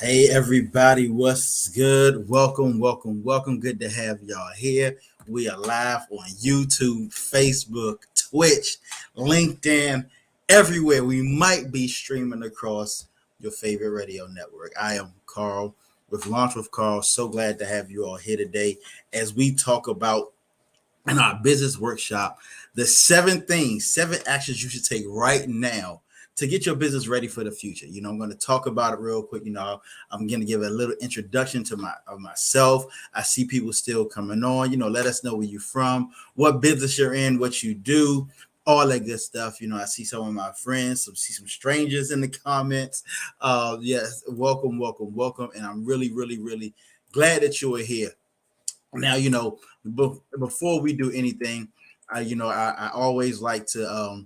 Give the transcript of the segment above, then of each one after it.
Hey everybody, what's good? Welcome. Good to have y'all here. We are live on YouTube, Facebook, Twitch, LinkedIn, everywhere. We might be streaming across your favorite radio network. I am Carl with Launch with Carl. So glad to have you all here today as we talk about in our business workshop the seven actions you should take right now to get your business ready for the future. I'm going to talk about it real quick. I'm going to give a little introduction to myself. I see people still coming on. Let us know where you're from, what business you're in, what you do, all that good stuff. I see some of my friends, see some strangers in the comments. Yes, welcome, and I'm really glad that you are here. Now, before we do anything, I always like to,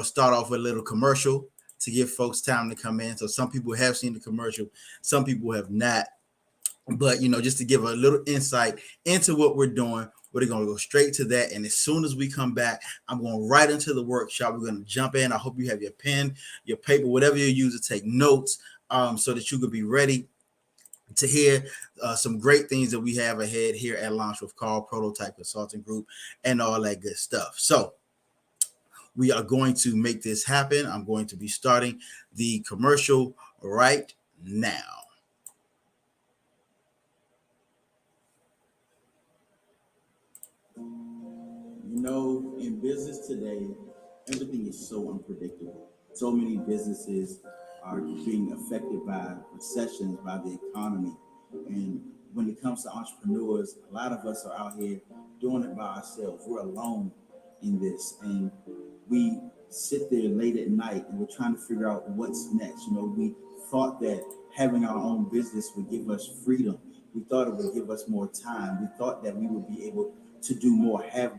start off with a little commercial to give folks time to come in. So some people have seen the commercial, some people have not. But, just to give a little insight into what we're doing, we're going to go straight to that. And as soon as we come back, I'm going right into the workshop. We're going to jump in. I hope you have your pen, your paper, whatever you use to take notes, so that you can be ready to hear some great things that we have ahead here at Launch with Carl Prototype Consulting Group and all that good stuff. So we are going to make this happen. I'm going to be starting the commercial right now. In business today, everything is so unpredictable. So many businesses are being affected by recessions, by the economy. And when it comes to entrepreneurs, a lot of us are out here doing it by ourselves. We're alone in this. And we sit there late at night and we're trying to figure out what's next. We thought that having our own business would give us freedom. We thought it would give us more time. We thought that we would be able to do more, have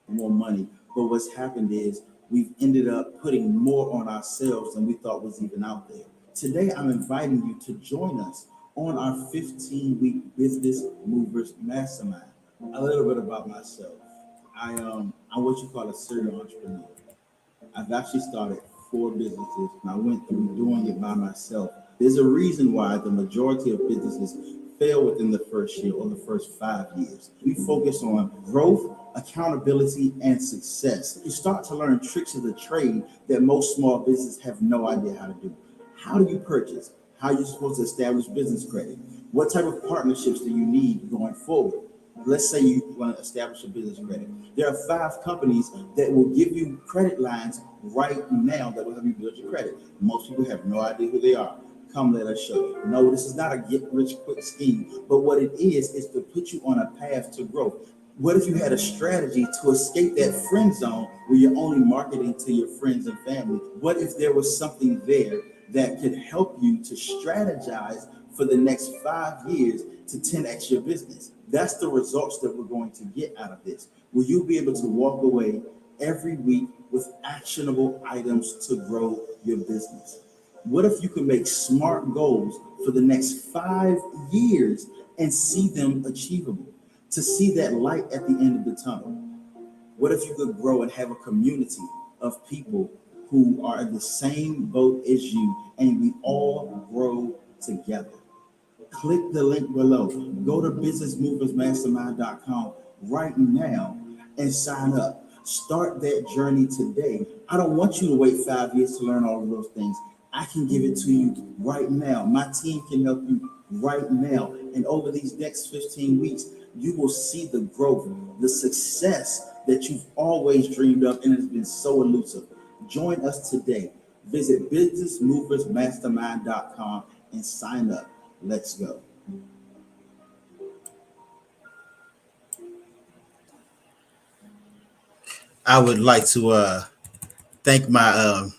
more money. But what's happened is we've ended up putting more on ourselves than we thought was even out there. Today, I'm inviting you to join us on our 15-week Business Movers Mastermind. A little bit about myself. I'm what you call a serial entrepreneur. I've actually started 4 businesses, and I went through doing it by myself. There's a reason why the majority of businesses fail within the first year or the first 5 years. We focus on growth, accountability, and success. You start to learn tricks of the trade that most small businesses have no idea how to do. How do you purchase? How are you supposed to establish business credit? What type of partnerships do you need going forward? Let's say you want to establish a business credit. There are 5 companies that will give you credit lines right now that will help you build your credit. Most people have no idea who they are. Come, let us show you. No, this is not a get-rich-quick scheme, but what it is to put you on a path to growth. What if you had a strategy to escape that friend zone where you're only marketing to your friends and family? What if there was something there that could help you to strategize for the next 5 years to 10x your business? That's the results that we're going to get out of this. Will you be able to walk away every week with actionable items to grow your business? What if you could make smart goals for the next 5 years and see them achievable? To see that light at the end of the tunnel? What if you could grow and have a community of people who are in the same boat as you and we all grow together? Click the link below. Go to businessmoversmastermind.com right now and sign up. Start that journey today. I don't want you to wait 5 years to learn all of those things. I can give it to you right now. My team can help you right now. And over these next 15 weeks, you will see the growth, the success that you've always dreamed of and has been so elusive. Join us today. Visit businessmoversmastermind.com and sign up. Let's go. I would like to thank my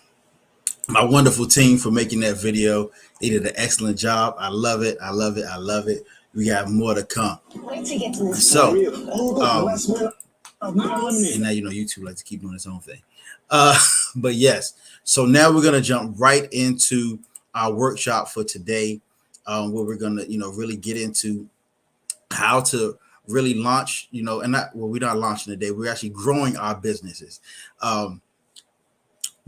wonderful team for making that video. They did an excellent job. I love it. We got more to come. So, and now YouTube likes to keep doing its own thing. But yes, so now we're gonna jump right into our workshop for today, where we're gonna really get into how to really launch, and we're not launching today. We're actually growing our businesses.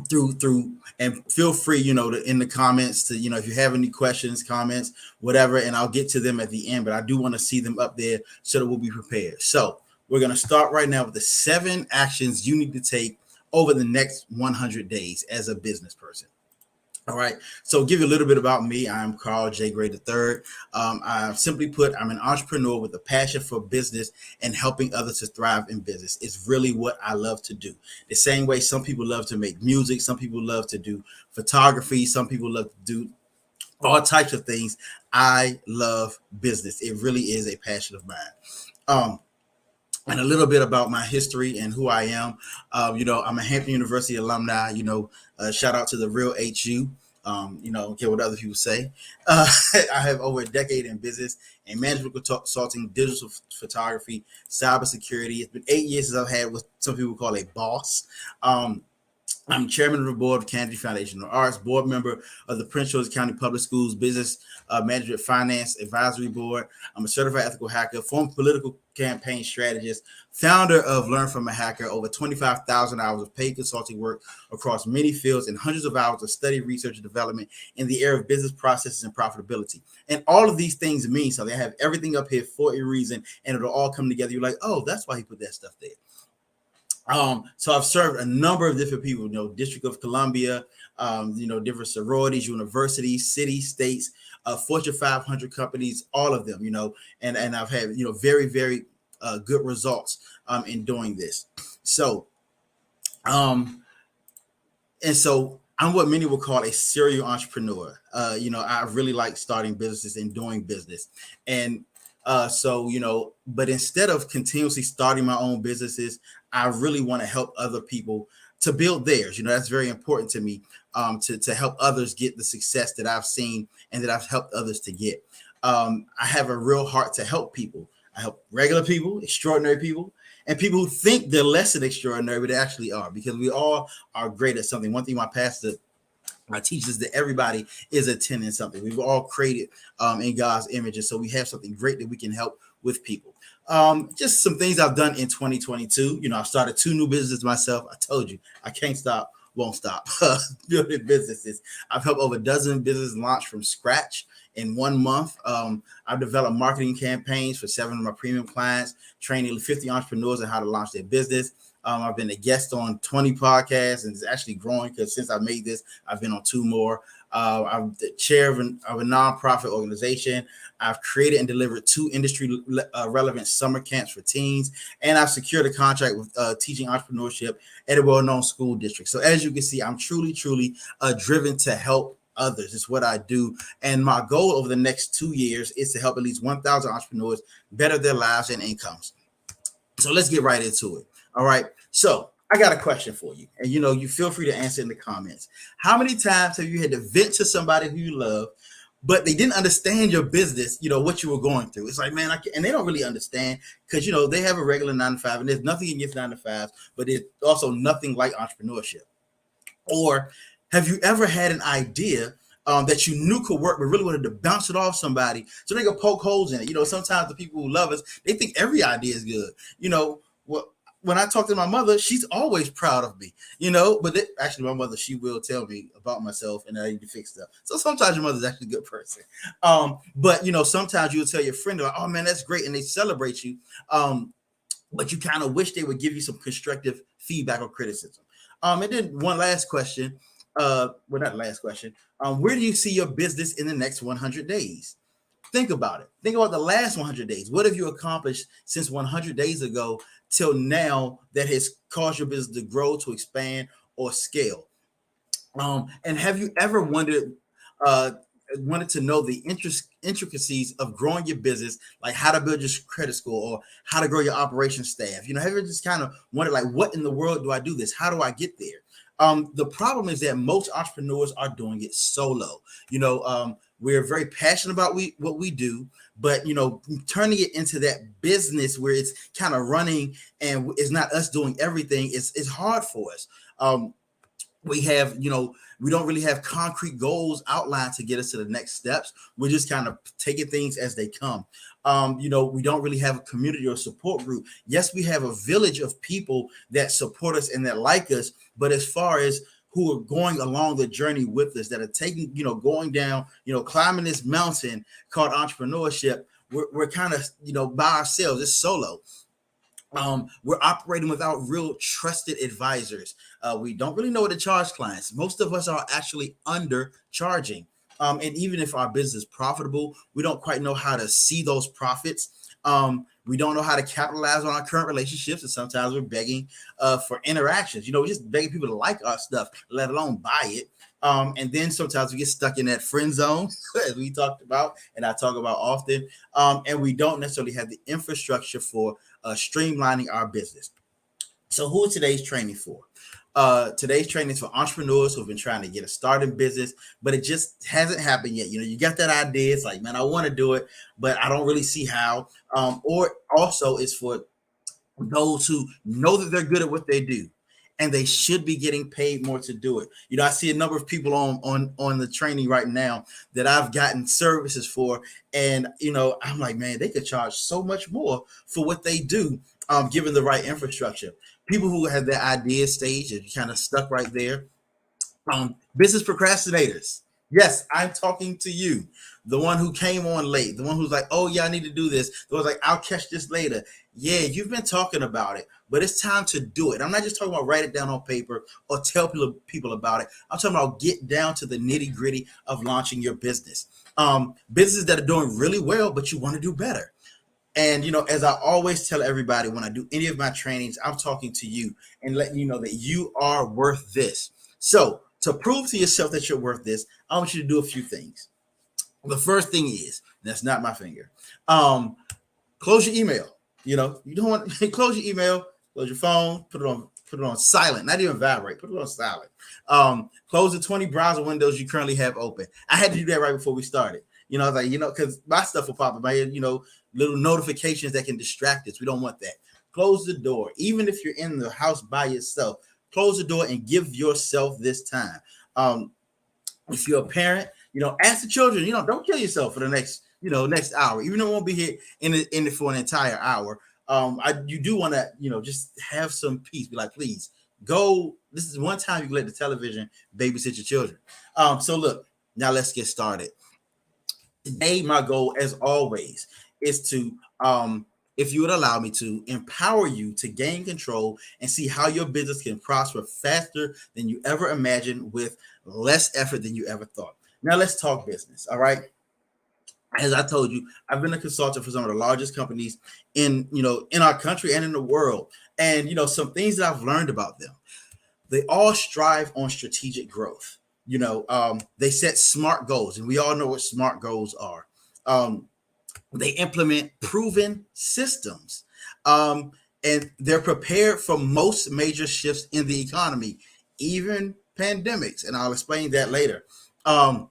through and feel free, in the comments to, if you have any questions, comments, whatever, and I'll get to them at the end. But I do want to see them up there so that we'll be prepared. So we're going to start right now with the 7 actions you need to take over the next 100 days as a business person. All right. So give you a little bit about me. I'm Carl J. Gray III. I simply put, I'm an entrepreneur with a passion for business and helping others to thrive in business. It's really what I love to do. The same way some people love to make music, some people love to do photography, some people love to do all types of things. I love business. It really is a passion of mine. And a little bit about my history and who I am. I'm a Hampton University alumni. Shout out to the real HU. Don't care what other people say. I have over a decade in business and management consulting, digital photography, cybersecurity. It's been 8 years since I've had what some people call a boss. I'm chairman of the board of Kennedy Foundation of Arts, board member of the Prince George's County Public Schools Business Management Finance Advisory Board. I'm a certified ethical hacker, former political campaign strategist, founder of Learn from a Hacker, over 25,000 hours of paid consulting work across many fields and hundreds of hours of study, research, and development in the area of business processes and profitability. And all of these things mean something. I have everything up here for a reason, and it'll all come together. You're like, oh, that's why he put that stuff there. So I've served a number of different people, District of Columbia, different sororities, universities, cities, states, Fortune 500 companies, all of them, and I've had, very, very good results in doing this. So, and so I'm what many would call a serial entrepreneur. I really like starting businesses and doing business. And but instead of continuously starting my own businesses, I really want to help other people to build theirs. That's very important to me, to help others get the success that I've seen and that I've helped others to get. I have a real heart to help people. I help regular people, extraordinary people, and people who think they're less than extraordinary, but they actually are, because we all are great at something. One thing my pastor teaches that everybody is attending something. We've all created in God's image, and so we have something great that we can help with people. Just some things I've done in 2022. I've started 2 new businesses myself. I told you, I can't stop, won't stop building businesses. I've helped over a dozen businesses launch from scratch in 1 month. I've developed marketing campaigns for 7 of my premium clients, training 50 entrepreneurs on how to launch their business. I've been a guest on 20 podcasts, and it's actually growing because since I made this, I've been on 2 more. I'm the chair of a nonprofit organization. I've created and delivered 2 industry relevant summer camps for teens, and I've secured a contract with teaching entrepreneurship at a well-known school district. So as you can see, I'm truly driven to help others. It's what I do. And my goal over the next 2 years is to help at least 1,000 entrepreneurs better their lives and incomes. So let's get right into it. All right. So I got a question for you. And, you feel free to answer in the comments. How many times have you had to vent to somebody who you love, but they didn't understand your business, what you were going through? It's like, man, and they don't really understand because, they have a regular 9 to 5, and there's nothing against 9 to 5, but it's also nothing like entrepreneurship. Or have you ever had an idea that you knew could work, but really wanted to bounce it off somebody so they could poke holes in it? Sometimes the people who love us, they think every idea is good. When I talk to my mother, she's always proud of me, but actually my mother, she will tell me about myself and I need to fix stuff. So sometimes your mother's actually a good person. But sometimes you'll tell your friend, like, oh man, that's great. And they celebrate you. But you kind of wish they would give you some constructive feedback or criticism. And then one last question. Not the last question. Where do you see your business in the next 100 days? Think about it. Think about the last 100 days. What have you accomplished since 100 days ago till now that has caused your business to grow, to expand, or scale? And have you ever wanted to know the intricacies of growing your business, like how to build your credit score or how to grow your operations staff? Have you ever just kind of wondered, like, what in the world do I do this? How do I get there? The problem is that most entrepreneurs are doing it solo. We're very passionate about what we do, but turning it into that business where it's kind of running and it's not us doing everything, it's hard for us. We have, we don't really have concrete goals outlined to get us to the next steps. We're just kind of taking things as they come. We don't really have a community or support group. Yes, we have a village of people that support us and that like us, but as far as who are going along the journey with us, that are taking, going down, climbing this mountain called entrepreneurship. We're kind of, by ourselves. It's solo. We're operating without real trusted advisors. We don't really know what to charge clients. Most of us are actually undercharging. And even if our business is profitable, we don't quite know how to see those profits. We don't know how to capitalize on our current relationships, and sometimes we're begging for interactions. We're just begging people to like our stuff, let alone buy it. And then sometimes we get stuck in that friend zone, as we talked about, and I talk about often. And we don't necessarily have the infrastructure for streamlining our business. So who is today's training for? Today's training is for entrepreneurs who've been trying to get a start in business, but it just hasn't happened yet. You got that idea. It's like, man, I want to do it, but I don't really see how. Or also it's for those who know that they're good at what they do, and they should be getting paid more to do it. I see a number of people on the training right now that I've gotten services for, and I'm like, man, they could charge so much more for what they do, given the right infrastructure. People who have their idea stage and kind of stuck right there. Business procrastinators. Yes, I'm talking to you. The one who came on late, the one who's like, oh yeah, I need to do this. The one's like, I'll catch this later. Yeah, you've been talking about it, but it's time to do it. I'm not just talking about write it down on paper or tell people about it. I'm talking about get down to the nitty gritty of launching your business. Businesses that are doing really well, but you want to do better. And, as I always tell everybody when I do any of my trainings, I'm talking to you and letting you know that you are worth this. So to prove to yourself that you're worth this, I want you to do a few things. The first thing is, that's not my finger. Close your email. You don't want to close your email, close your phone, put it on silent, not even vibrate, put it on silent. Close the 20 browser windows you currently have open. I had to do that right before we started. I was like, because my stuff will pop up. My little notifications that can distract us. We don't want that. Close the door. Even if you're in the house by yourself, close the door and give yourself this time. If you're a parent, ask the children, don't kill yourself for the next hour, even though it won't be here in it for an entire hour. You do want to, just have some peace. Be like, please go. This is one time you can let the television babysit your children. So look, now let's get started. Today, my goal, as always, is to, if you would allow me to, empower you to gain control and see how your business can prosper faster than you ever imagined with less effort than you ever thought. Now, let's talk business. All right. As I told you, I've been a consultant for some of the largest companies in our country and in the world. And, some things that I've learned about them, they all strive on strategic growth. They set SMART goals, and we all know what SMART goals are. They implement proven systems, and they're prepared for most major shifts in the economy, even pandemics, and I'll explain that later. And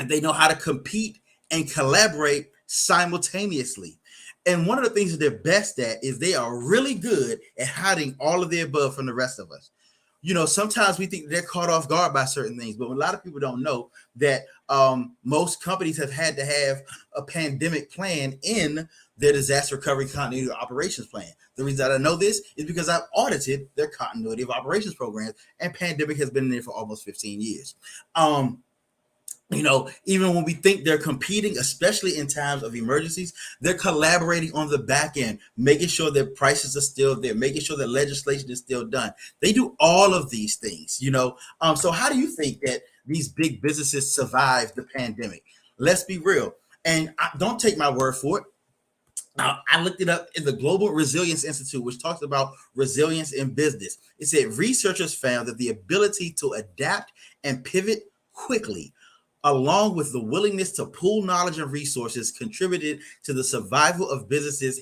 they know how to compete and collaborate simultaneously. And one of the things that they're best at is they are really good at hiding all of the above from the rest of us. Sometimes we think they're caught off guard by certain things, but a lot of people don't know that most companies have had to have a pandemic plan in their disaster recovery continuity operations plan. The reason that I know this is because I've audited their continuity of operations programs, and pandemic has been in there for almost 15 years. Even when we think they're competing, especially in times of emergencies, they're collaborating on the back end, making sure that prices are still there, making sure that legislation is still done. They do all of these things, So how do you think that these big businesses survive the pandemic? Let's be real. And don't take my word for it. I looked it up in the Global Resilience Institute, which talks about resilience in business. It said researchers found that the ability to adapt and pivot quickly, along with the willingness to pool knowledge and resources, contributed to the survival of businesses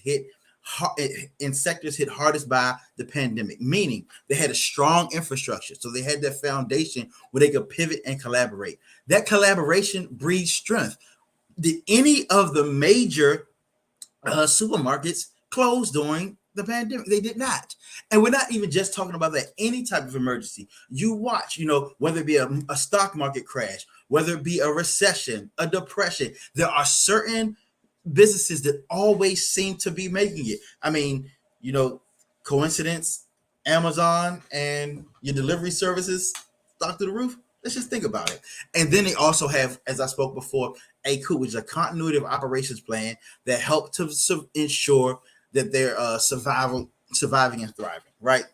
in sectors hit hardest by the pandemic, meaning they had a strong infrastructure. So they had that foundation where they could pivot and collaborate. That collaboration breeds strength. Did any of the major supermarkets close during the pandemic? They did not. And we're not even just talking about that. Any type of emergency you watch, whether it be a stock market crash, whether it be a recession, a depression, there are certain businesses that always seem to be making it. I mean, coincidence, Amazon and your delivery services, stock through the roof. Let's just think about it. And then they also have, as I spoke before, a COOP, which is a continuity of operations plan that help to ensure that they're surviving and thriving, right?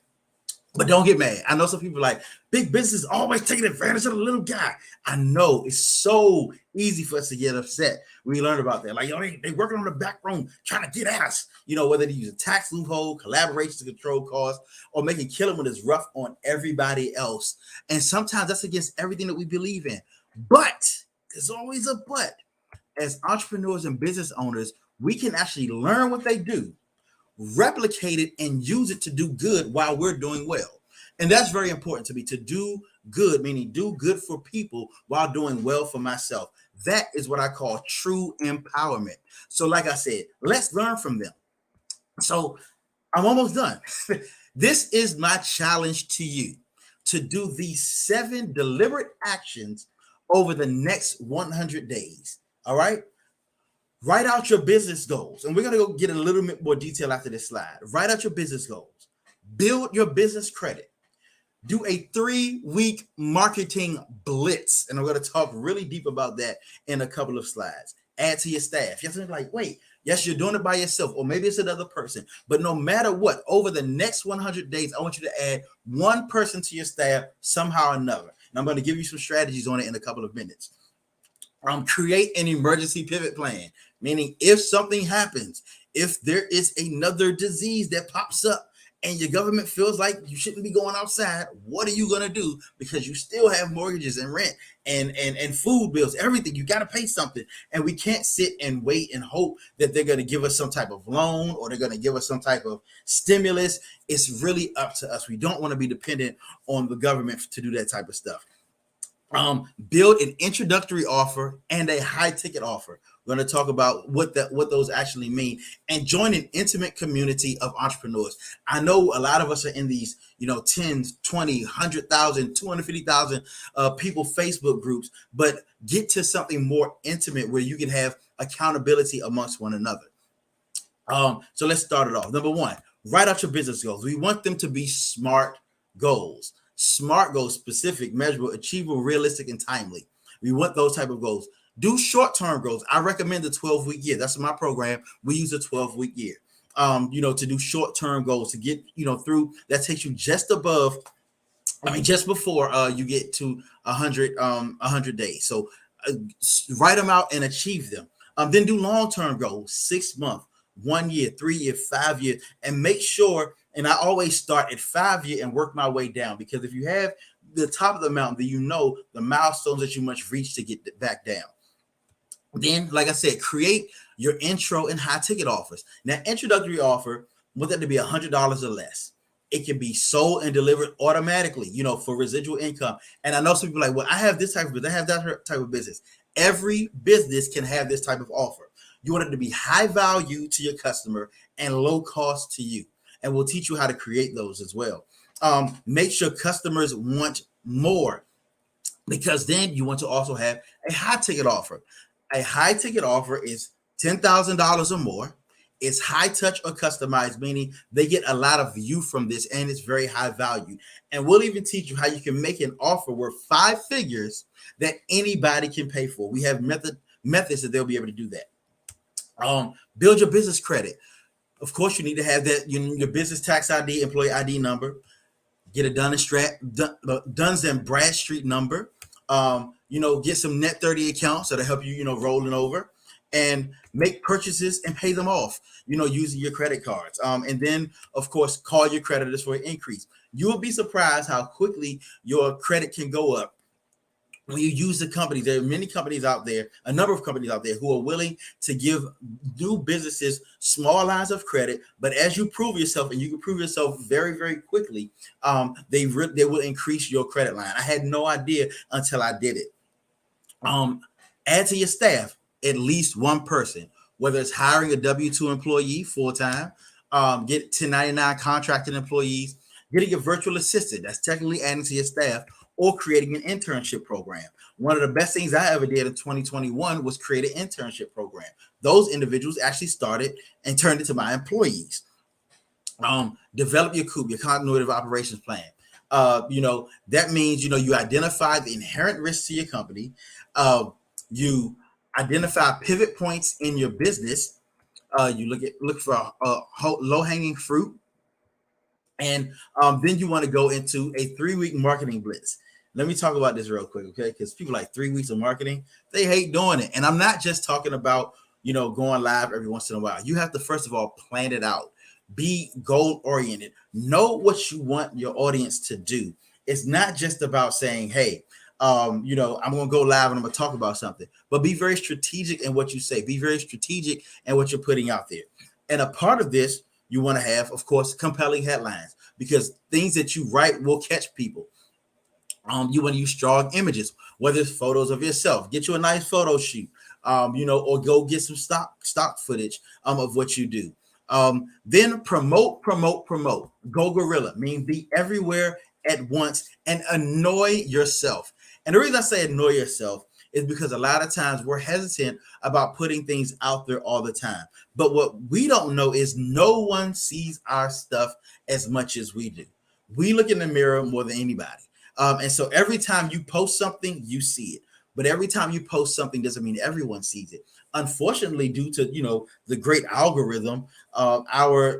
But don't get mad. I know some people are like, big business always taking advantage of the little guy. I know it's so easy for us to get upset when we learn about that. Like, yo, they working on the back room trying to get at us. You know, whether they use a tax loophole, collaboration to control costs, or making killing when it's rough on everybody else. And sometimes that's against everything that we believe in. But there's always a but. As entrepreneurs and business owners, we can actually learn what they do, replicate it, and use it to do good while we're doing well. And that's very important to me, to do good, meaning do good for people while doing well for myself. That is what I call true empowerment. So, like I said, let's learn from them. So, I'm almost done. This is my challenge to you, to do these 7 deliberate actions over the next 100 days. All right. Write out your business goals. And we're going to go get a little bit more detail after this slide. Write out your business goals. Build your business credit. Do a 3-week marketing blitz. And I'm going to talk really deep about that in a couple of slides. Add to your staff. You have to be like, wait, yes, you're doing it by yourself, or maybe it's another person. But no matter what, over the next 100 days, I want you to add one person to your staff somehow or another. And I'm going to give you some strategies on it in a couple of minutes. Create an emergency pivot plan, meaning if something happens, if there is another disease that pops up and your government feels like you shouldn't be going outside, what are you going to do? Because you still have mortgages and rent and food bills, everything. You got to pay something. And we can't sit and wait and hope that they're going to give us some type of loan or they're going to give us some type of stimulus. It's really up to us. We don't want to be dependent on the government to do that type of stuff. Build an introductory offer and a high ticket offer. We're going to talk about what those actually mean, and join an intimate community of entrepreneurs. I know a lot of us are in these, 10, 20, 100,000, 250,000 people Facebook groups, but get to something more intimate where you can have accountability amongst one another. So let's start it off. Number 1, write out your business goals. We want them to be SMART goals. SMART goals: specific, measurable, achievable, realistic, and timely. We want those type of goals. Do short-term goals. I recommend the 12-week year. That's my program. We use a 12-week year, to do short-term goals to get, through. That takes you just before you get to 100 days. So write them out and achieve them. Then do long-term goals, 6 months, 1 year, 3 year, 5 year, and make sure. And I always start at 5 year and work my way down, because if you have the top of the mountain, then you know the milestones that you must reach to get back down. Then, like I said, create your intro and high ticket offers. Now, introductory offer, want that to be $100 or less. It can be sold and delivered automatically, for residual income. And I know some people are like, well, I have this type of business, I have that type of business. Every business can have this type of offer. You want it to be high value to your customer and low cost to you. And we'll teach you how to create those as well. Make sure customers want more, because then you want to also have a high ticket offer. A high ticket offer is $10,000 or more. It's high touch or customized, meaning they get a lot of view from this, and it's very high value. And we'll even teach you how you can make an offer worth 5 figures that anybody can pay for. We have methods that they'll be able to do that. Build your business credit. Of course, you need to have that, your business tax ID, employee ID number. Get a Duns and Bradstreet number. Get some Net 30 accounts that'll help you, rolling over, and make purchases and pay them off, using your credit cards. And then, of course, call your creditors for an increase. You will be surprised how quickly your credit can go up when you use the companies. There are many companies out there, a number of companies out there, who are willing to give new businesses small lines of credit. But as you prove yourself, and you can prove yourself very, very quickly, they will increase your credit line. I had no idea until I did it. Add to your staff at least one person, whether it's hiring a W-2 employee full-time, get 1099 contracted employees, getting a virtual assistant, that's technically adding to your staff, or creating an internship program. One of the best things I ever did in 2021 was create an internship program. Those individuals actually started and turned into my employees. Develop your COOP, your continuity of operations plan. That means, you identify the inherent risks to your company. You identify pivot points in your business. You look for low hanging fruit, and then you want to go into a 3-week marketing blitz. Let me talk about this real quick, okay? Because people like 3 weeks of marketing, they hate doing it. And I'm not just talking about, going live every once in a while. You have to, first of all, plan it out. Be goal oriented. Know what you want your audience to do. It's not just about saying, hey, I'm going to go live and I'm going to talk about something, but be very strategic in what you say. Be very strategic in what you're putting out there. And a part of this, you want to have, of course, compelling headlines, because things that you write will catch people. You want to use strong images, whether it's photos of yourself. Get you a nice photo shoot, or go get some stock footage of what you do. Then promote. Go guerrilla, mean be everywhere at once and annoy yourself. And the reason I say annoy yourself is because a lot of times we're hesitant about putting things out there all the time. But what we don't know is no one sees our stuff as much as we do. We look in the mirror more than anybody. And so every time you post something, you see it. But every time you post something doesn't mean everyone sees it. Unfortunately, due to the great algorithm,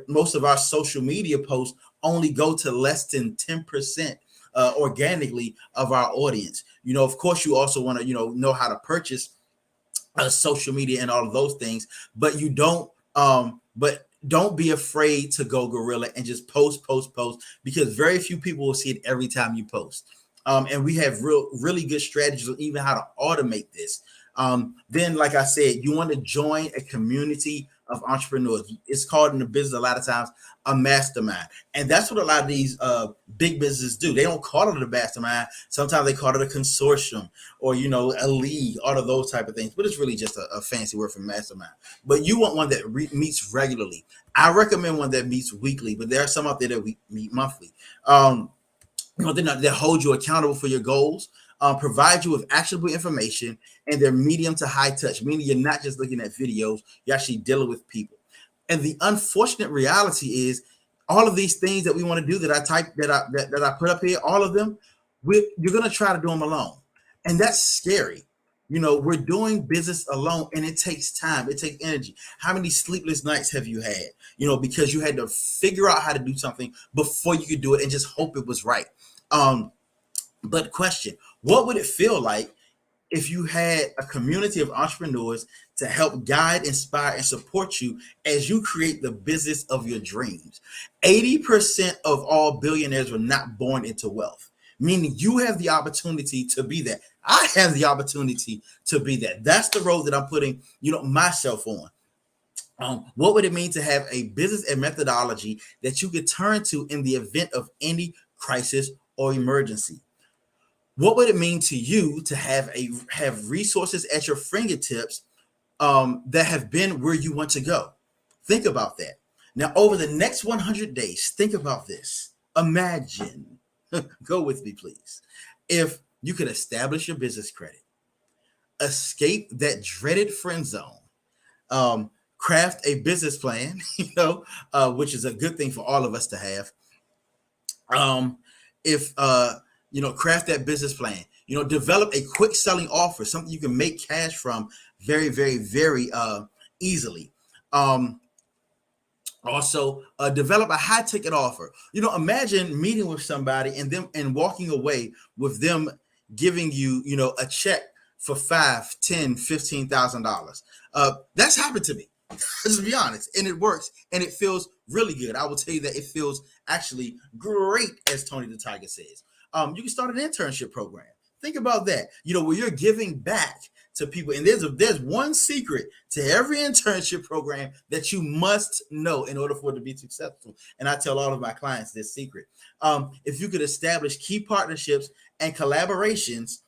most of our social media posts only go to less than 10% organically of our audience. Of course, you also want to know how to purchase social media and all of those things, but you don't. But don't be afraid to go guerrilla and just post, because very few people will see it every time you post. And we have really good strategies on even how to automate this. Then, like I said, you want to join a community of entrepreneurs. It's called in the business a lot of times a mastermind. And that's what a lot of these big businesses do. They don't call it a mastermind. Sometimes they call it a consortium or, a league, all of those type of things. But it's really just a fancy word for mastermind. But you want one that meets regularly. I recommend one that meets weekly, but there are some out there that we meet monthly. They hold you accountable for your goals, provide you with actionable information, and they're medium to high touch, meaning you're not just looking at videos, you're actually dealing with people. And the unfortunate reality is all of these things that we want to do that I put up here, all of them, you're going to try to do them alone. And that's scary. We're doing business alone, and it takes time. It takes energy. How many sleepless nights have you had? Because you had to figure out how to do something before you could do it and just hope it was right. But question, what would it feel like if you had a community of entrepreneurs to help guide, inspire, and support you as you create the business of your dreams? 80% of all billionaires were not born into wealth, meaning you have the opportunity to be that. I have the opportunity to be that. That's the road that I'm putting, myself on. What would it mean to have a business and methodology that you could turn to in the event of any crisis or emergency? What would it mean to you to have resources at your fingertips that have been where you want to go? Think about that. Now, over the next 100 days, think about this. Imagine, go with me, please. If you could establish your business credit, escape that dreaded friend zone, craft a business plan, which is a good thing for all of us to have. Craft that business plan, develop a quick selling offer, something you can make cash from very, very, very easily. Also, develop a high ticket offer. Imagine meeting with somebody and walking away with them giving you, a check for $5,000, $10,000, $15,000. That's happened to me. Let's be honest, and it works, and it feels really good. I will tell you that it feels actually great, as Tony the Tiger says. You can start an internship program. Think about that. Where you're giving back to people, and there's one secret to every internship program that you must know in order for it to be successful. And I tell all of my clients this secret. If you could establish key partnerships and collaborations,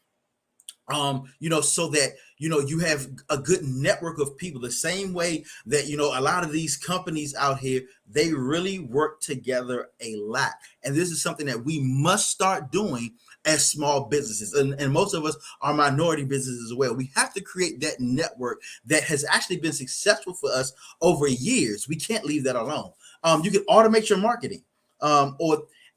so that you have a good network of people, the same way that a lot of these companies out here, they really work together a lot. And this is something that we must start doing as small businesses, and most of us are minority businesses as well. We have to create that network that has actually been successful for us over years. We can't leave that alone. You can automate your marketing,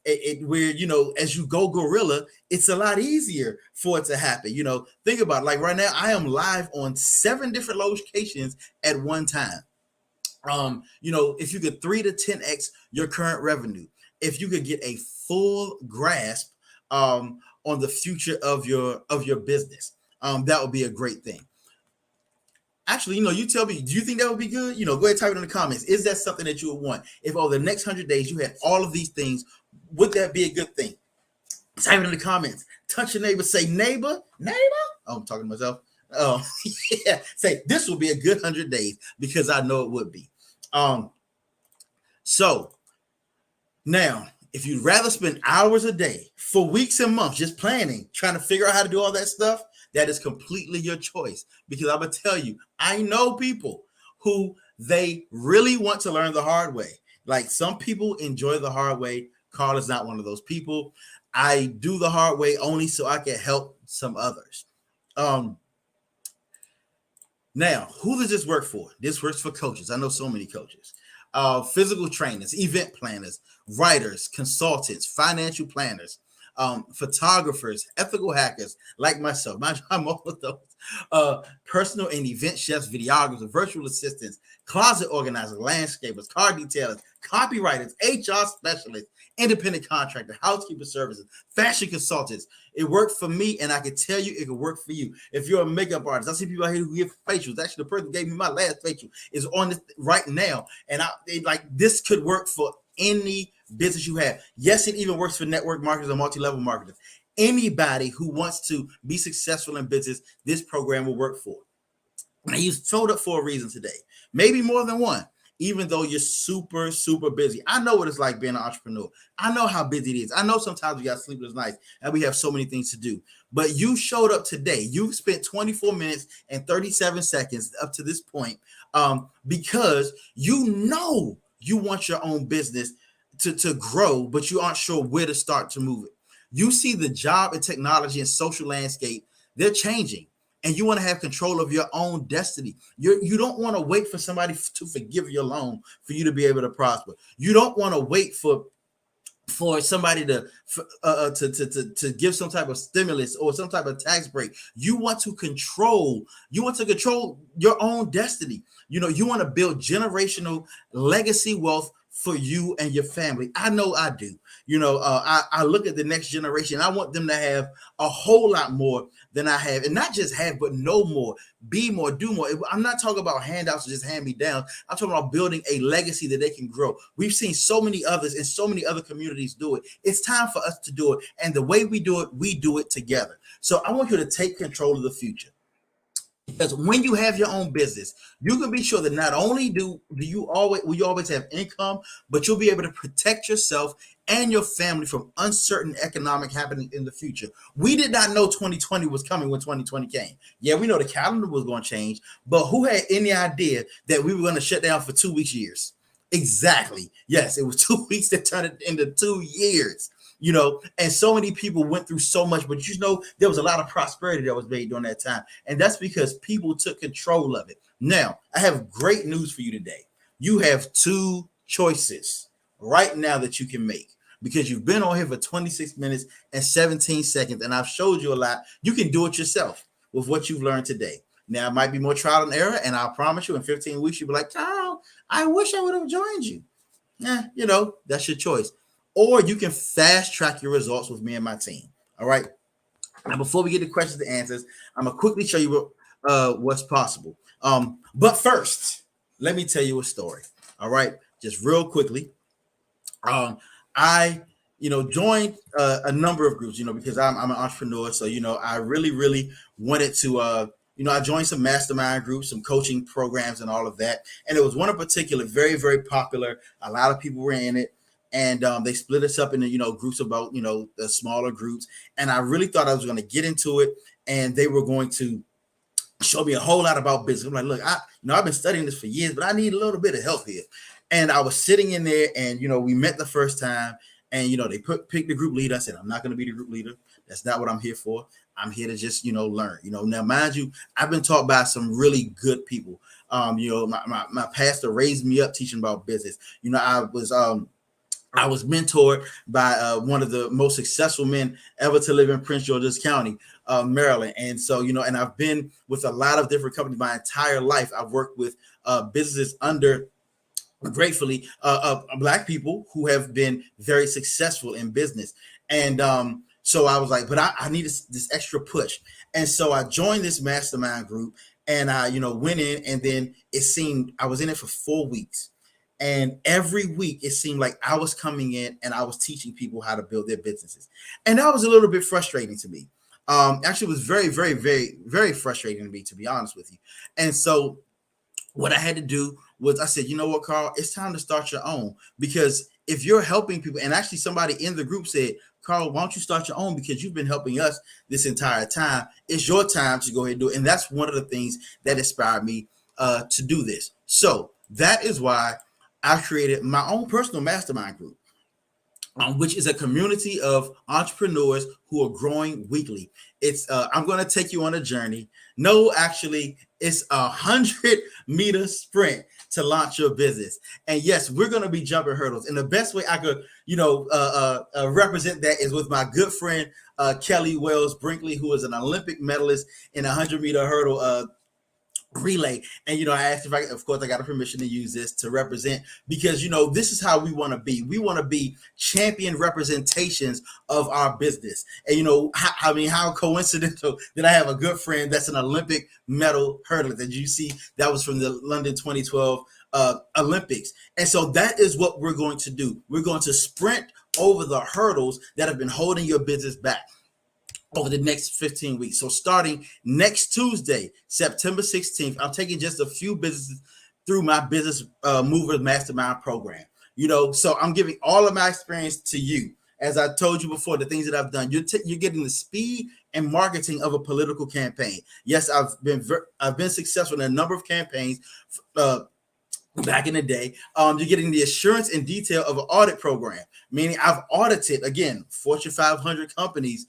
where, you know, as you go guerrilla, it's a lot easier for it to happen. You know, think about it, like right now, I am live on 7 different locations at one time. You know, if you could 3 to 10x your current revenue, if you could get a full grasp on the future of your business, that would be a great thing. Actually, you know, you tell me, do you think that would be good? You know, go ahead and type it in the comments. Is that something that you would want? If over the next 100 days you had all of these things, would that be a good thing? Type it in the comments. Touch your neighbor. Say, neighbor. Oh, I'm talking to myself. Oh, yeah. Say, this will be a good 100 days, because I know it would be. So now, if you'd rather spend hours a day for weeks and months just planning, trying to figure out how to do all that stuff, that is completely your choice. Because I'm going to tell you, I know people who they really want to learn the hard way. Like, some people enjoy the hard way. Carl is not one of those people. I do the hard way only so I can help some others. Now, who does this work for? This works for coaches. I know so many coaches, physical trainers, event planners, writers, consultants, financial planners, photographers, ethical hackers like myself. I'm all of those. Personal and event chefs, videographers, virtual assistants, closet organizers, landscapers, car detailers, copywriters, HR specialists, independent contractor, housekeeper services, fashion consultants. It worked for me, and I can tell you it could work for you. If you're a makeup artist, I see people out here who give facials. Actually, the person who gave me my last facial is on this right now, and this could work for any business you have. Yes, it even works for network marketers or multi-level marketers. Anybody who wants to be successful in business, this program will work for. Now, you showed up for a reason today, maybe more than one. Even though you're super, super busy. I know what it's like being an entrepreneur. I know how busy it is. I know sometimes we got sleepless nights and we have so many things to do. But you showed up today. You spent 24 minutes and 37 seconds up to this point, because you know you want your own business to grow, but you aren't sure where to start to move it. You see the job and technology and social landscape, they're changing. And you want to have control of your own destiny. You don't want to wait for somebody to forgive your loan for you to be able to prosper. You don't want to wait for somebody to give some type of stimulus or some type of tax break. You want to control your own destiny. You know, you want to build generational legacy wealth for you and your family. I know I do. You know, I look at the next generation. I want them to have a whole lot more than I have, and not just have, but know more, be more, do more. I'm not talking about handouts or just hand me down. I'm talking about building a legacy that they can grow. We've seen so many others and so many other communities do it. It's time for us to do it. And the way we do it together. So I want you to take control of the future. Because when you have your own business, you can be sure that not only will you always have income, but you'll be able to protect yourself and your family from uncertain economic happening in the future. We did not know 2020 was coming when 2020 came. Yeah, we know the calendar was going to change, but who had any idea that we were going to shut down for 2 weeks years? Exactly. Yes, it was 2 weeks that turned it into 2 years. You know, and so many people went through so much, but you know, there was a lot of prosperity that was made during that time. And that's because people took control of it. Now, I have great news for you today. You have 2 choices right now that you can make, because you've been on here for 26 minutes and 17 seconds, and I've showed you a lot. You can do it yourself with what you've learned today. Now, it might be more trial and error, and I'll promise you in 15 weeks, you'll be like, oh, I wish I would have joined you. You know, that's your choice. Or you can fast track your results with me and my team. All right. Now, before we get to questions and answers, I'm going to quickly show you what's possible. But first, let me tell you a story. All right. Just real quickly. I joined a number of groups, because I'm an entrepreneur. So, I really, really wanted to, I joined some mastermind groups, some coaching programs and all of that. And there was one in particular, very, very popular. A lot of people were in it. And they split us up into, groups about, the smaller groups. And I really thought I was going to get into it, and they were going to show me a whole lot about business. I'm like, look, I've been studying this for years, but I need a little bit of help here. And I was sitting in there, and, we met the first time, and, they picked the group leader. I said, I'm not going to be the group leader. That's not what I'm here for. I'm here to just, learn, now, mind you, I've been taught by some really good people. My pastor raised me up teaching about business. I was, I was mentored by one of the most successful men ever to live in Prince George's County, Maryland. And so, and I've been with a lot of different companies my entire life. I've worked with businesses under, gratefully, Black people who have been very successful in business. And so I was like, but I need this extra push. And so I joined this mastermind group, and I, went in, and then it seemed I was in it for 4 weeks. And every week it seemed like I was coming in and I was teaching people how to build their businesses. And that was a little bit frustrating to me. Actually, it was very, very, very, very frustrating to me, to be honest with you. And so what I had to do was I said, you know what, Carl, it's time to start your own. Because if you're helping people, and actually somebody in the group said, Carl, why don't you start your own? Because you've been helping us this entire time. It's your time to go ahead and do it. And that's one of the things that inspired me to do this. So that is why I created my own personal mastermind group, which is a community of entrepreneurs who are growing weekly. It's I'm going to take you on a journey. No, actually, it's 100-meter sprint to launch your business. And yes, we're going to be jumping hurdles. And the best way I could, represent that is with my good friend Kelly Wells Brinkley, who is an Olympic medalist in a 100-meter hurdle relay. And I asked if of course I got a permission to use this to represent, because this is how we want to be. We want to be champion representations of our business. And how coincidental that I have a good friend that's an Olympic medal hurdler. That you see, that was from the London 2012 Olympics. And so that is what we're going to do. We're going to sprint over the hurdles that have been holding your business back over the next 15 weeks. So starting next Tuesday, September 16th, I'm taking just a few businesses through my Business Movers Mastermind program. So I'm giving all of my experience to you. As I told you before, the things that I've done, you're getting the speed and marketing of a political campaign. Yes, I've been successful in a number of campaigns back in the day. You're getting the assurance and detail of an audit program, meaning I've audited, again, Fortune 500 companies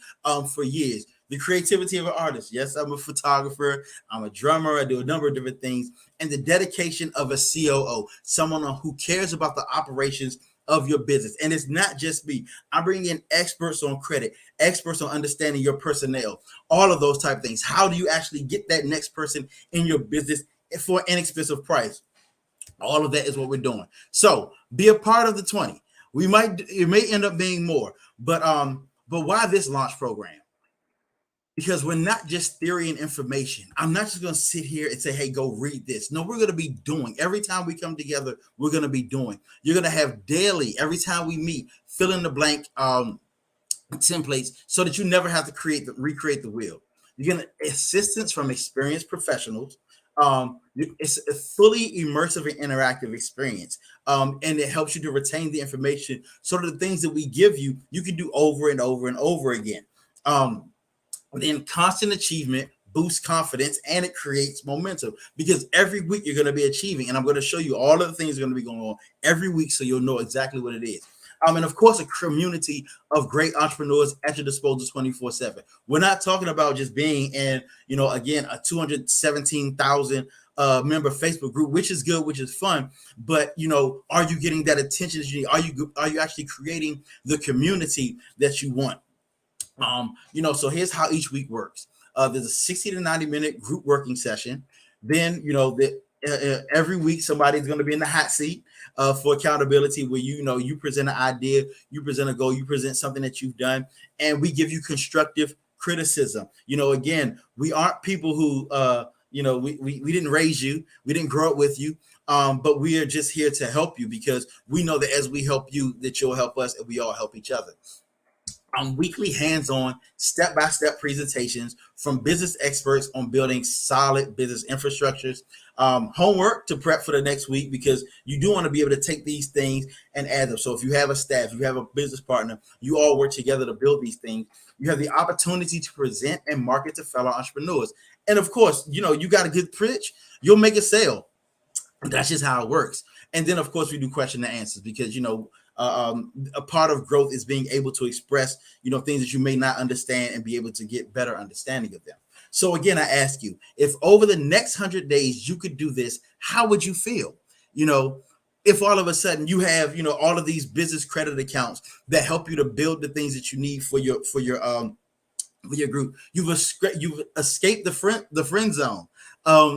for years. The creativity of an artist. Yes, I'm a photographer. I'm a drummer. I do a number of different things. And the dedication of a COO, someone who cares about the operations of your business. And it's not just me. I'm bringing in experts on credit, experts on understanding your personnel, all of those type of things. How do you actually get that next person in your business for an inexpensive price? All of that is what we're doing. So be a part of the 20. It may end up being more, but why this launch program? Because we're not just theory and information. I'm not just going to sit here and say, hey, go read this. No, we're going to be doing. Every time we come together, we're going to be doing. You're going to have daily, every time we meet, fill in the blank templates so that you never have to recreate the wheel. You're going to assistance from experienced professionals. It's a fully immersive and interactive experience. And it helps you to retain the information so that the things that we give you, you can do over and over and over again. Then constant achievement boosts confidence, and it creates momentum, because every week you're going to be achieving. And I'm going to show you all of the things that are going to be going on every week, so you'll know exactly what it is. And of course, a community of great entrepreneurs at your disposal 24/7. We're not talking about just being in, again, a 217,000 member Facebook group, which is good, which is fun. But, are you getting that attention that you need? Are you actually creating the community that you want? So here's how each week works. There's a 60 to 90 minute group working session. Then, every week somebody's going to be in the hot seat for accountability, where you present an idea, you present a goal, you present something that you've done, and we give you constructive criticism. Again, we aren't people who we didn't raise you, we didn't grow up with you, but we are just here to help you, because we know that as we help you, that you'll help us, and we all help each other. Weekly hands-on, step-by-step presentations from business experts on building solid business infrastructures. Homework to prep for the next week, because you do want to be able to take these things and add them. So if you have a staff, you have a business partner, you all work together to build these things. You have the opportunity to present and market to fellow entrepreneurs. And of course, you got a good pitch, you'll make a sale. That's just how it works. And then, of course, we do question and answers, because, a part of growth is being able to express, things that you may not understand and be able to get better understanding of them. So again, I ask you, if over the next 100 days you could do this, how would you feel? if all of a sudden you have, all of these business credit accounts that help you to build the things that you need for your group, you've escaped the friend zone.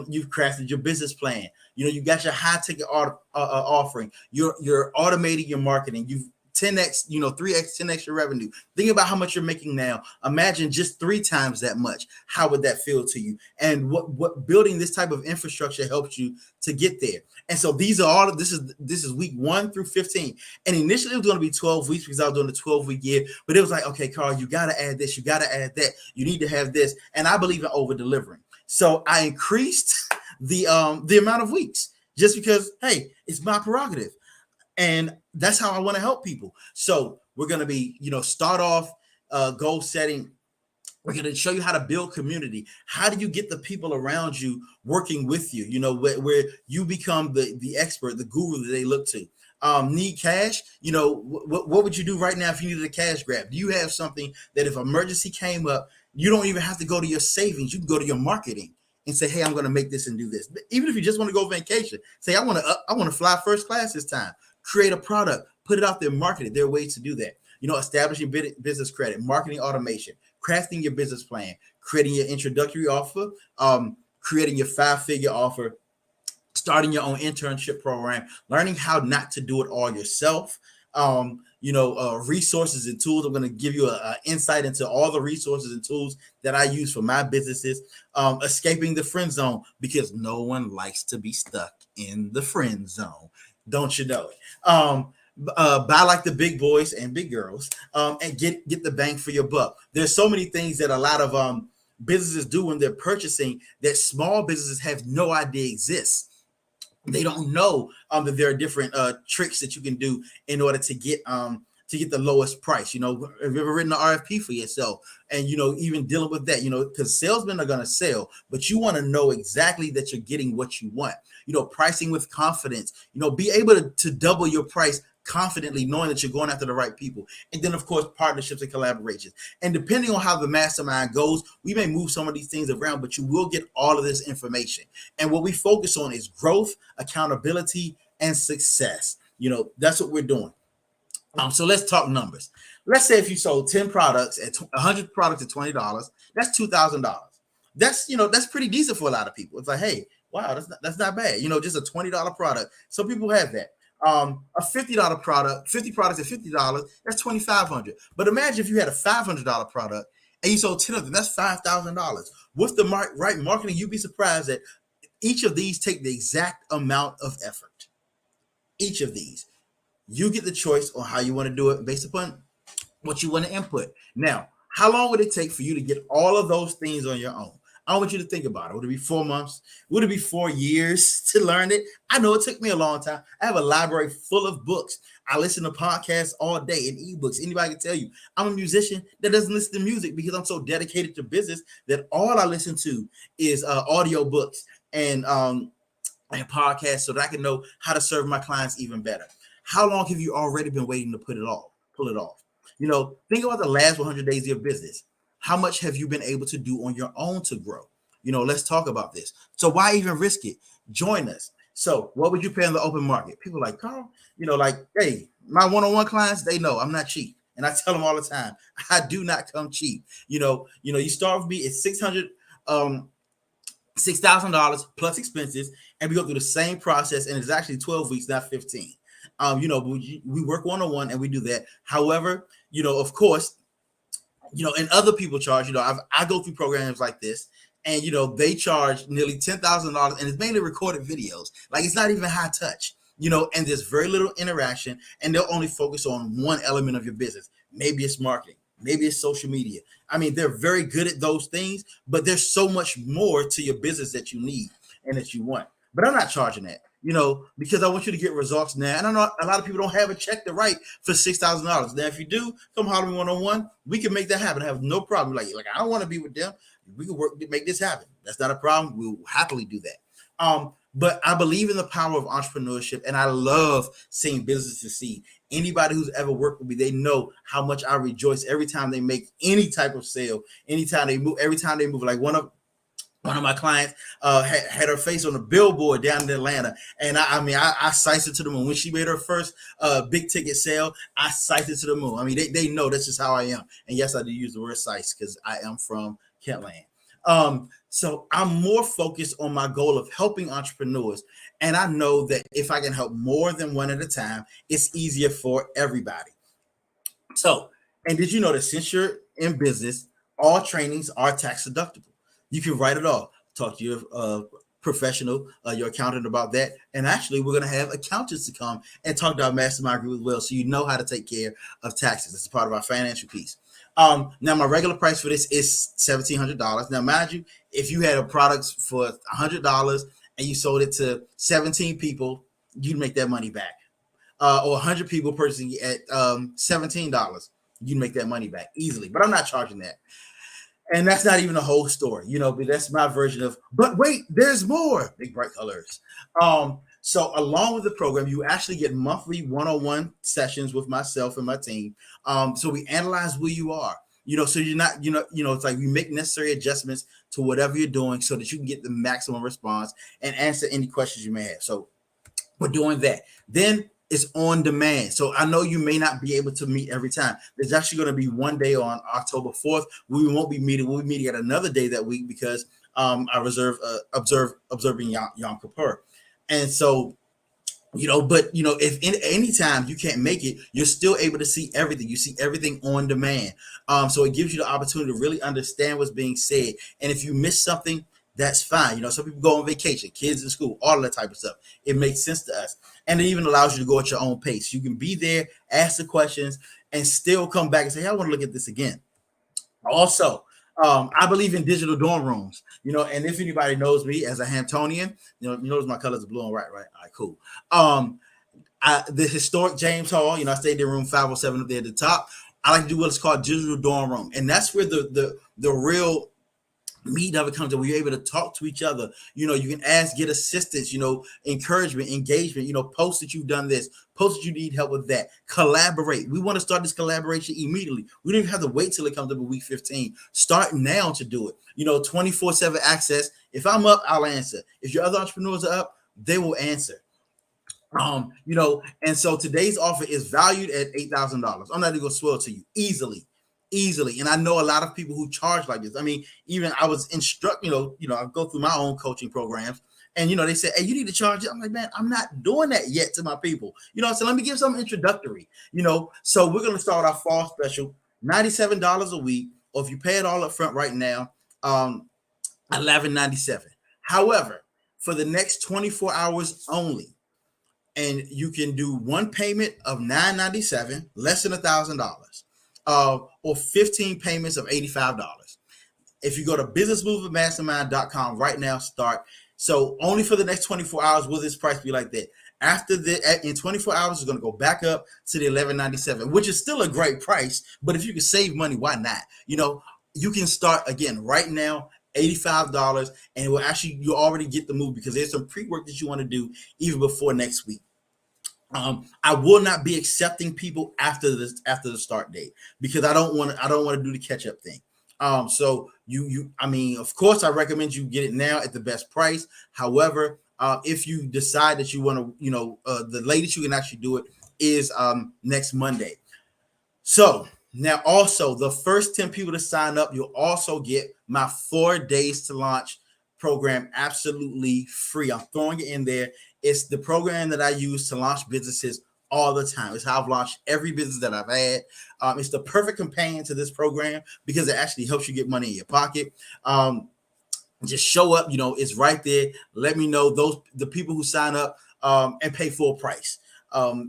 You've crafted your business plan. You got your high ticket offering. You're automating your marketing. You've 10x, 3x, 10x your revenue. Think about how much you're making now. Imagine just 3 times that much. How would that feel to you? And what building this type of infrastructure helps you to get there. And so these are all. This is week 1 through 15. And initially it was going to be 12 weeks because I was doing the 12-week year. But it was like, okay, Carl, you got to add this. You got to add that. You need to have this. And I believe in over delivering. So I increased the amount of weeks just because, hey, it's my prerogative. And that's how I want to help people. So we're going to be, start off goal setting. We're going to show you how to build community. How do you get the people around you working with you, where you become the expert, the guru that they look to. Need cash? What would you do right now if you needed a cash grab? Do you have something that if emergency came up, you don't even have to go to your savings. You can go to your marketing and say, hey, I'm going to make this and do this. Even if you just want to go vacation, say, I want to fly first class this time. Create a product, put it out there, market it. There are ways to do that. Establishing business credit, marketing automation, crafting your business plan, creating your introductory offer, creating your 5-figure offer, starting your own internship program, learning how not to do it all yourself. Resources and tools. I'm going to give you an insight into all the resources and tools that I use for my businesses. Escaping the friend zone, because no one likes to be stuck in the friend zone. Don't you know it? Buy like the big boys and big girls, and get the bang for your buck. There's so many things that a lot of businesses do when they're purchasing that small businesses have no idea exists. They don't know that there are different tricks that you can do in order to get the lowest price. Have you ever written an RFP for yourself? And even dealing with that, because salesmen are going to sell, but you want to know exactly that you're getting what you want. Pricing with confidence. Be able to double your price confidently, knowing that you're going after the right people. And then, of course, partnerships and collaborations. And depending on how the mastermind goes, we may move some of these things around, but you will get all of this information. And what we focus on is growth, accountability, and success. That's what we're doing. So let's talk numbers. Let's say if you sold 10 products at 100 products at $20, that's $2,000. That's pretty decent for a lot of people. It's like, hey, wow, that's not bad. Just a $20 product. Some people have that. A $50 product, 50 products at $50, that's $2,500. But imagine if you had a $500 product and you sold 10 of them, that's $5,000. With the right marketing, you'd be surprised that each of these take the exact amount of effort. Each of these. You get the choice on how you want to do it based upon what you want to input. Now, how long would it take for you to get all of those things on your own? I want you to think about it. Would it be 4 months? Would it be 4 years to learn it? I know it took me a long time. I have a library full of books. I listen to podcasts all day and ebooks. Anybody can tell you I'm a musician that doesn't listen to music because I'm so dedicated to business that all I listen to is audio books and podcasts so that I can know how to serve my clients even better. How long have you already been waiting to pull it off? Think about the last 100 days of your business. How much have you been able to do on your own to grow? Let's talk about this. So why even risk it? Join us. So what would you pay in the open market? People like, Carl, hey, my one-on-one clients, they know I'm not cheap. And I tell them all the time, I do not come cheap. You start with me at $6,000 plus expenses, and we go through the same process, and it's actually 12 weeks, not 15. We work one-on-one and we do that. However, of course, and other people charge, I go through programs like this and, they charge nearly $10,000 and it's mainly recorded videos. Like it's not even high touch, and there's very little interaction and they'll only focus on one element of your business. Maybe it's marketing, maybe it's social media. I mean, they're very good at those things, but there's so much more to your business that you need and that you want. But I'm not charging that. Because I want you to get results now. And I know a lot of people don't have a check to write for $6,000. Now, if you do, come holler at me one-on-one. We can make that happen. I have no problem. Like I don't want to be with them. We can work to make this happen. That's not a problem. We'll happily do that. But I believe in the power of entrepreneurship, and I love seeing businesses succeed. Anybody who's ever worked with me, they know how much I rejoice every time they make any type of sale, every time they move. Like one of One of my clients had her face on a billboard down in Atlanta, and I sized it to the moon. When she made her first big ticket sale, I sized it to the moon. I mean, they know that's just how I am. And yes, I do use the word size because I am from Kentland. So I'm more focused on my goal of helping entrepreneurs, and I know that if I can help more than one at a time, it's easier for everybody. So, and did you know that since you're in business, all trainings are tax deductible? You can write it off. Talk to your professional, your accountant about that. And actually, we're going to have accountants to come and talk to our mastermind group as well, so you know how to take care of taxes. It's part of our financial piece. Now, my regular price for this is $1,700. Now, mind you, if you had a product for $100 and you sold it to 17 people, you'd make that money back. Or 100 people purchasing at $17, you make that money back easily. But I'm not charging that. And that's not even the whole story, but that's my version of, but wait, there's more. Big bright colors. So along with the program, you actually get monthly one-on-one sessions with myself and my team. So we analyze where you are, so you're not, it's like we make necessary adjustments to whatever you're doing so that you can get the maximum response and answer any questions you may have. So we're doing that. Then it's on demand. So I know you may not be able to meet every time. There's actually going to be one day on October 4th. We won't be meeting. We'll be meeting at another day that week because I reserve observing Yom Kippur. And so, if any time you can't make it, you're still able to see everything. You see everything on demand. So it gives you the opportunity to really understand what's being said. And if you miss something, that's fine. Some people go on vacation, kids in school, all of that type of stuff. It makes sense to us. And it even allows you to go at your own pace. You can be there, ask the questions, and still come back and say, hey, I want to look at this again. Also, I believe in digital dorm rooms, and if anybody knows me as a Hamptonian, you notice my colors are blue and white, right? All right, cool. The historic James Hall, I stayed in room 507 up there at the top. I like to do what's called digital dorm room. And that's where the real meet of it comes in, where you're able to talk to each other. You can ask, get assistance, encouragement, engagement, post that you've done this, post that you need help with that, collaborate. We want to start this collaboration immediately. We don't even have to wait till it comes up in week 15. Start now to do it. 24/7 access. If I'm up, I'll answer. If your other entrepreneurs are up, they will answer. And so today's offer is valued at $8,000. I'm not even gonna swear to you easily. And I know a lot of people who charge like this. I mean, even I was instructed, I go through my own coaching programs, and they say, hey, you need to charge it. I'm like, man, I'm not doing that yet to my people. So let me give some introductory. So we're gonna start our fall special, $97 a week, or if you pay it all up front right now, $11.97. However, for the next 24 hours only, and you can do one payment of $9.97, less than $1,000. Or 15 payments of $85. If you go to businessmovementmastermind.com right now, start. So only for the next 24 hours will this price be like that. After in 24 hours, it's going to go back up to the $11.97, which is still a great price. But if you can save money, why not? You can start again right now, $85, and it will actually, you already get the move because there's some pre-work that you want to do even before next week. I will not be accepting people after the start date because I don't want to do the catch up thing. So of course I recommend you get it now at the best price. However, if you decide that you want to, the latest you can actually do it is next Monday. So now also the first 10 people to sign up, you'll also get my 4 days to launch program absolutely free. I'm throwing it in there. It's the program that I use to launch businesses all the time. It's how I've launched every business that I've had. It's the perfect companion to this program because it actually helps you get money in your pocket. Just show up, it's right there. Let me know the people who sign up and pay full price.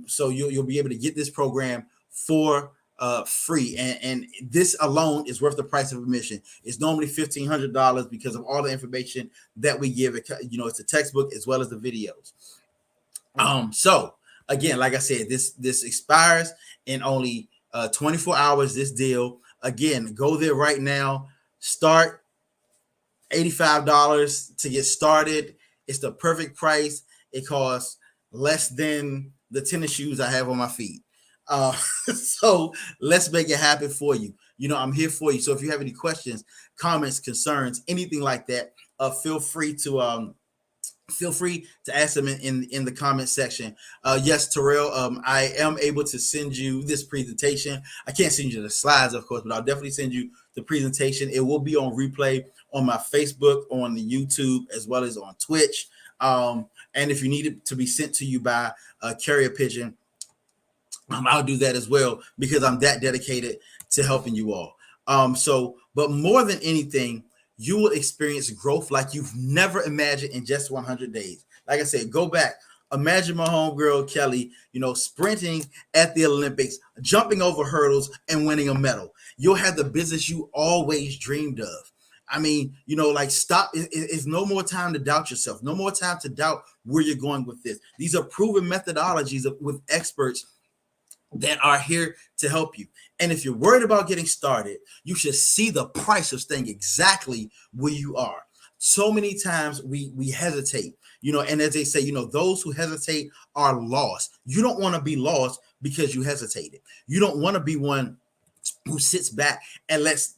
So you'll be able to get this program for free, and this alone is worth the price of admission. It's normally $1,500 because of all the information that we give. It's a textbook as well as the videos. So again, like I said, this expires in only 24 hours. This deal, again, go there right now. Start $85 to get started. It's the perfect price. It costs less than the tennis shoes I have on my feet. So let's make it happen for you. I'm here for you. So if you have any questions, comments, concerns, anything like that, feel free to ask them in the comment section. Yes, Terrell, I am able to send you this presentation. I can't send you the slides, of course, but I'll definitely send you the presentation. It will be on replay on my Facebook, on the YouTube, as well as on Twitch. And if you need it to be sent to you by a carrier pigeon, I'll do that as well, because I'm that dedicated to helping you all. But more than anything, you will experience growth like you've never imagined in just 100 days. Like I said, go back. Imagine my homegirl Kelly, sprinting at the Olympics, jumping over hurdles and winning a medal. You'll have the business you always dreamed of. I mean, stop. It's no more time to doubt yourself. No more time to doubt where you're going with this. These are proven methodologies with experts that are here to help you. And if you're worried about getting started, you should see the price of staying exactly where you are. So many times we hesitate, and as they say, those who hesitate are lost. You don't want to be lost because you hesitated. You don't want to be one who sits back and lets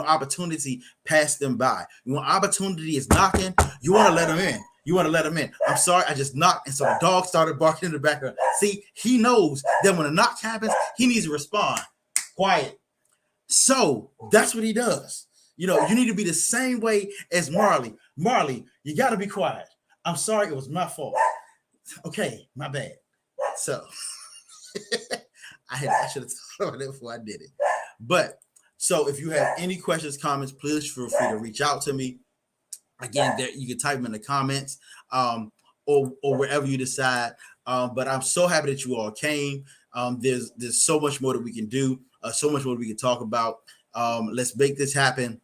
opportunity pass them by. When opportunity is knocking, you want to let them in. You want to let him in. I'm sorry, I just knocked, and so the dog started barking in the background. See, he knows that when a knock happens, he needs to respond. Quiet. So that's what he does. You need to be the same way as Marley. Marley, you got to be quiet. I'm sorry, it was my fault. Okay, my bad. So I should have thought of it before I did it. But so if you have any questions, comments, please feel free to reach out to me. Again, there you can type them in the comments, or wherever you decide. But I'm so happy that you all came. There's so much more that we can do, so much more we can talk about. Let's make this happen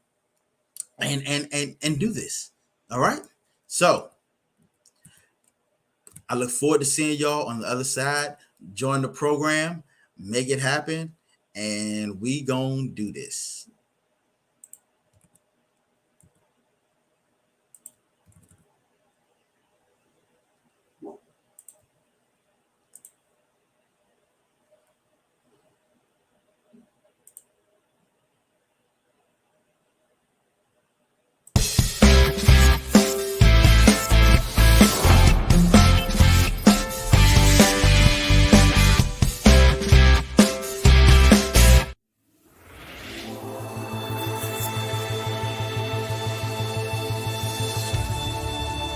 and do this. All right. So I look forward to seeing y'all on the other side. Join the program, make it happen, and we gonna do this.